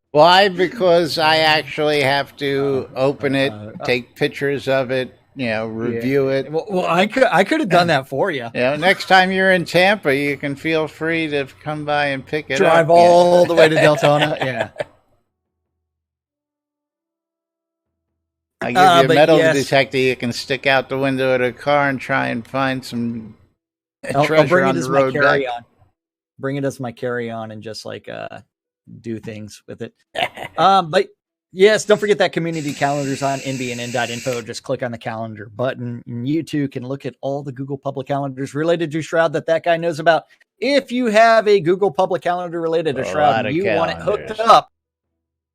Why? Because I actually have to open it, take pictures of it, review it. Well, I could have done that for you. Next time you're in Tampa, you can feel free to come by and pick it up. Drive all the way to Deltona. Yeah. I give you a metal detector you can stick out the window of the car and try and find some treasure on the road back. Bring it as my carry-on and just do things with it. But yes, don't forget that community calendar's on nbnn.info. Just click on the calendar button, and you too can look at all the Google public calendars related to Shroud that guy knows about. If you have a Google public calendar related to Shroud and you want it hooked up,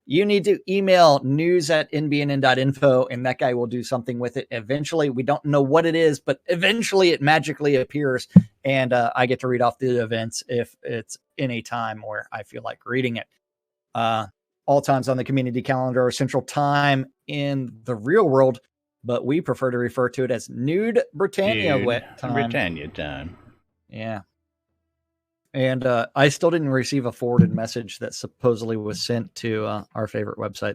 you need to email news@nbnn.info, and that guy will do something with it. Eventually, we don't know what it is, but eventually it magically appears, and I get to read off the events if it's in a time where I feel like reading it. All times on the community calendar are Central Time in the real world, but we prefer to refer to it as Nude Britannia time. Britannia time. Yeah. And I still didn't receive a forwarded message that supposedly was sent to our favorite website,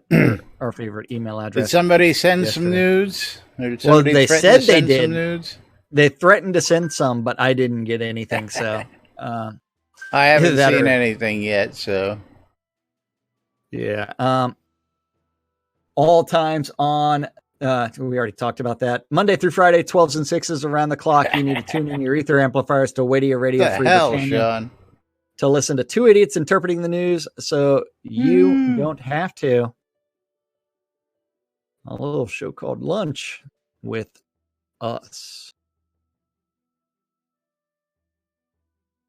our favorite email address. Did somebody send some nudes? Well, they said they did. They threatened to send some, but I didn't get anything. So I haven't seen anything yet. So yeah. All times on. We already talked about that. Monday through Friday, 12s and 6s around the clock. You need to tune in your ether amplifiers to Radio Free Britannia Sean? To listen to two idiots interpreting the news, so you don't have to. A little show called Lunch with Us.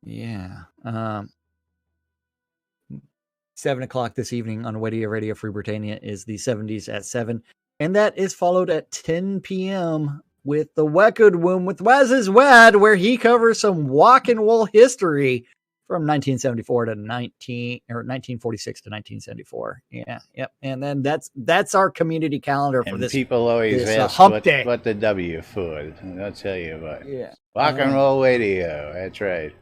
Yeah. 7 o'clock this evening on Radio Free Britannia is the 70s at 7. And that is followed at 10 p.m. with the Wekud Womb with Waz's Wad, where he covers some walk and wool history from 1974 to 1946 to 1974. Yeah, yep. And then that's our community calendar for this. People always ask what the W for. I'll tell you what. Yeah, rock and roll radio. That's right.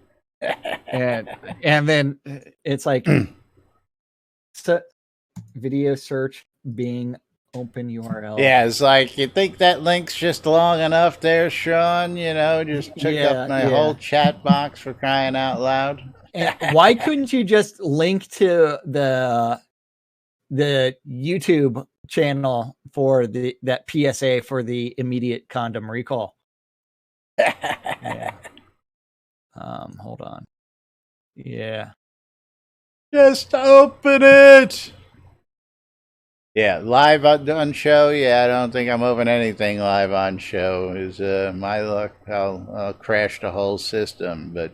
and then it's like video search being open URL. Yeah, it's like, you think that link's just long enough there, Sean? You know, just took up my whole chat box, for crying out loud. And why couldn't you just link to the YouTube channel for that PSA for the immediate condom recall? Yeah. Hold on. Yeah. Just open it. Yeah, live on show. Yeah, I don't think I'm moving anything live on show. Is my luck, I'll crash the whole system. But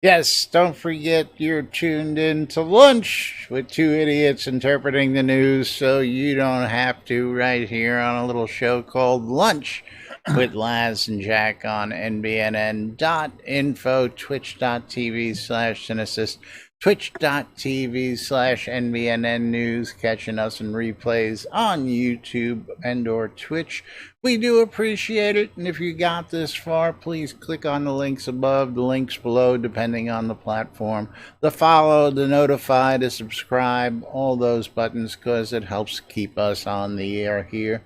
yes, don't forget you're tuned in to Lunch with two idiots interpreting the news, so you don't have to, right here on a little show called Lunch with Laz and Jack on NBNN.info, twitch.tv/Cynicist, twitch.tv/NBNN News, catching us in replays on YouTube and or Twitch. We do appreciate it, and if you got this far, please click on the links above, the links below, depending on the platform, the follow, the notify, the subscribe, all those buttons, because it helps keep us on the air here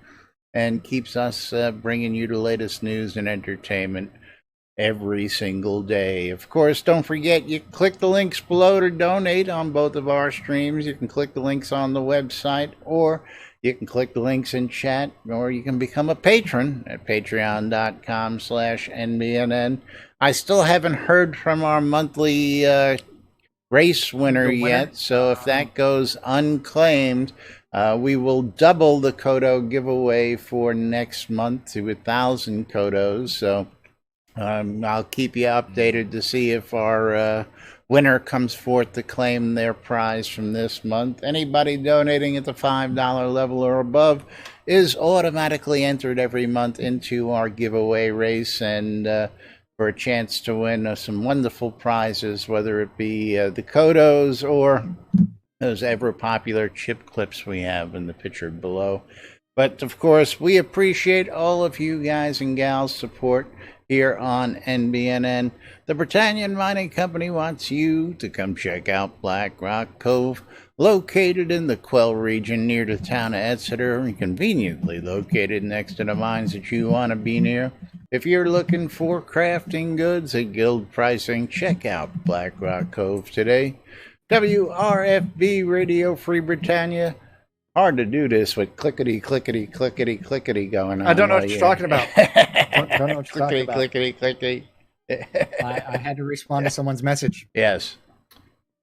and keeps us bringing you the latest news and entertainment every single day. Of course, don't forget, you can click the links below to donate on both of our streams. You can click the links on the website, or you can click the links in chat, or you can become a patron at patreon.com/NBNN. I still haven't heard from our monthly race winner yet, so if that goes unclaimed, we will double the Kodo giveaway for next month to 1,000 Kodos. So I'll keep you updated to see if our winner comes forth to claim their prize from this month. Anybody donating at the $5 level or above is automatically entered every month into our giveaway race, and for a chance to win some wonderful prizes, whether it be the Kodos or those ever popular chip clips we have in the picture below. But of course, we appreciate all of you guys and gals' support here on NBNN. The Britannian Mining Company wants you to come check out Black Rock Cove, located in the Quell region near the town of Exeter, and conveniently located next to the mines that you want to be near. If you're looking for crafting goods at guild pricing, check out Black Rock Cove today. WRFB Radio Free Britannia. Hard to do this with clickety, clickety, clickety, clickety going on. I don't know what you're talking about. Don't know what you're talking about. Clickety, clickety. I had to respond to someone's message. Yes.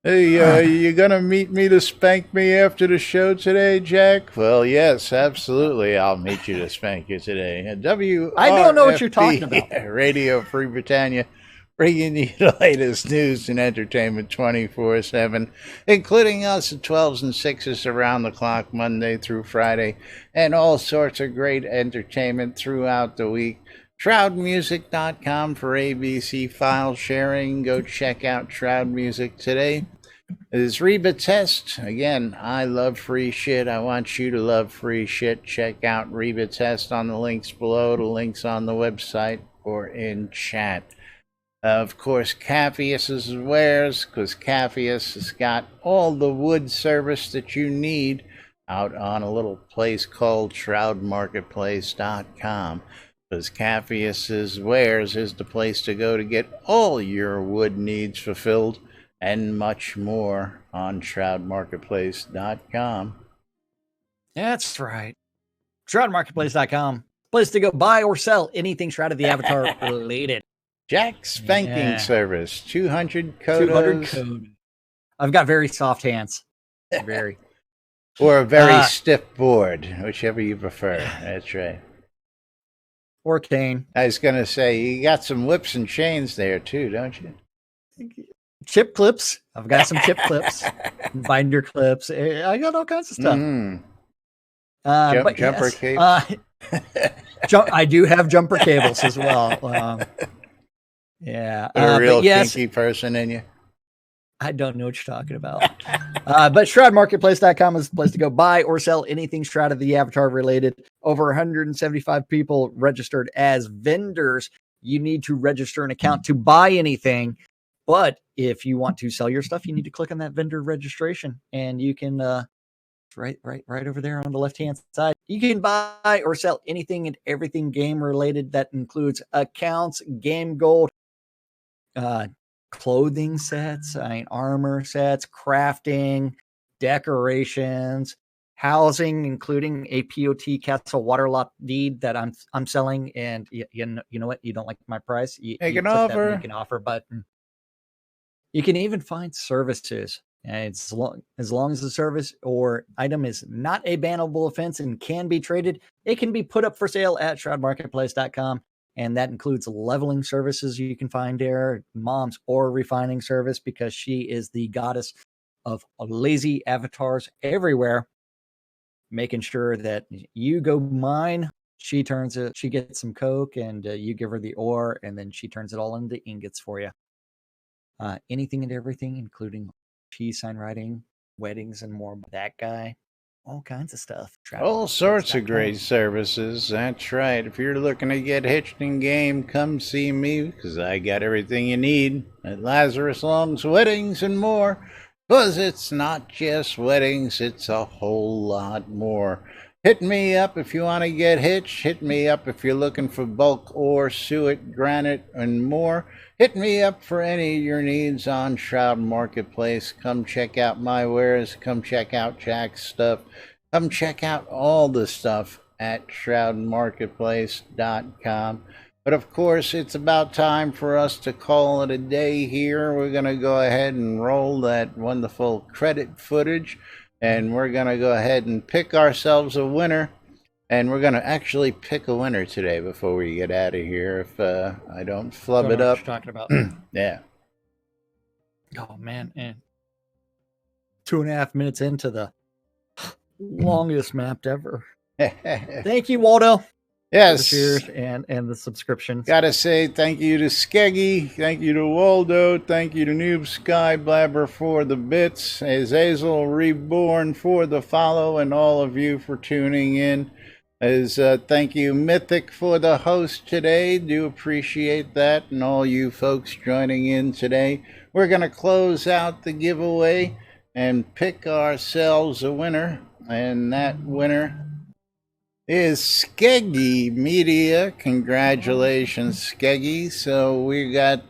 Hey, you gonna meet me to spank me after the show today, Jack? Well, yes, absolutely. I'll meet you to spank you today. I don't know what you're talking about. Radio Free Britannia, bringing you the latest news and entertainment 24/7, including us at 12s and 6s around the clock, Monday through Friday, and all sorts of great entertainment throughout the week. ShroudMusic.com for ABC file sharing. Go check out Shroud Music today. It is Reba Test. Again, I love free shit. I want you to love free shit. Check out Reba Test on the links below, the links on the website, or in chat. Of course, Capheus' wares, because Capheus has got all the wood service that you need out on a little place called ShroudMarketplace.com. Because Capheus' wares is the place to go to get all your wood needs fulfilled and much more on ShroudMarketplace.com. That's right. ShroudMarketplace.com. Place to go buy or sell anything Shroud of the Avatar related. Jack Spanking Service, 200 Kodos. 200 code. I've got very soft hands. Very. Or a very stiff board, whichever you prefer. That's right. Or cane. I was going to say, you got some whips and chains there too, don't you? Chip clips. I've got some chip clips. Binder clips. I got all kinds of stuff. Jumper cape. I do have jumper cables as well. Yeah. A real yes, kinky person in you. I don't know what you're talking about. But ShroudMarketplace.com is the place to go buy or sell anything Shroud of the Avatar related. Over 175 people registered as vendors. You need to register an account to buy anything. But if you want to sell your stuff, you need to click on that vendor registration, and you can right over there on the left-hand side. You can buy or sell anything and everything game related. That includes accounts, game gold, clothing sets, armor sets, crafting, decorations, housing, including a POT Castle Waterlot deed that I'm selling. And you know what? You don't like my price? You Make an click offer. that make an offer button. You can even find services. And as long as the service or item is not a bannable offense and can be traded, it can be put up for sale at shroudmarketplace.com. And that includes leveling services you can find there, mom's or refining service, because she is the goddess of lazy avatars everywhere, making sure that you go mine. She gets some coke, and you give her the ore, and then she turns it all into ingots for you. Anything and everything, including peace sign writing, weddings, and more. That guy, all kinds of stuff. All sorts of great services. That's right. If you're looking to get hitched in game, come see me, because I got everything you need at Lazarus Long's Weddings and More. Because it's not just weddings, it's a whole lot more. Hit me up if you want to get hitched. Hit me up if you're looking for bulk ore, suet, granite, and more. Hit me up for any of your needs on Shroud Marketplace. Come check out my wares. Come check out Jack's stuff. Come check out all the stuff at shroudmarketplace.com. But of course, it's about time for us to call it a day here. We're going to go ahead and roll that wonderful credit footage. And we're going to go ahead and pick ourselves a winner. And we're going to actually pick a winner today before we get out of here, if I don't flub it up. What you're talking about. Yeah. Oh, man. And 2.5 minutes into the longest map ever. Thank you, Waldo. Yes. Cheers and the subscriptions. Gotta say thank you to Skeggy, thank you to Waldo, thank you to Noob Sky Blabber for the bits, Azazel Reborn for the follow, and all of you for tuning in. Thank you Mythic for the host today. Do appreciate that, and all you folks joining in today. We're gonna close out the giveaway and pick ourselves a winner, and that winner is Skeggy Media. Congratulations, Skeggy. So we got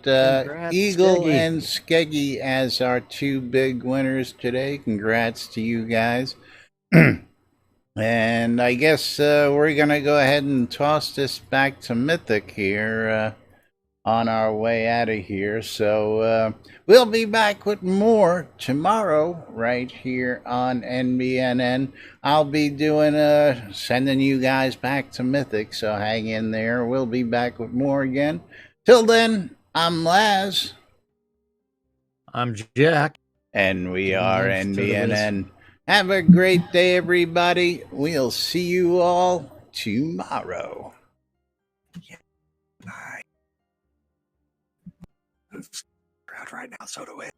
Eagle Skeggy and Skeggy as our two big winners today. Congrats to you guys. And I guess we're going to go ahead and toss this back to Mythic here on our way out of here. So we'll be back with more tomorrow right here on NBNN. I'll be doing sending you guys back to Mythic, so hang in there. We'll be back with more again. Till then, I'm Laz. I'm Jack. And we are NBNN. Have a great day, everybody. We'll see you all tomorrow. Bye. Proud right now, so do it.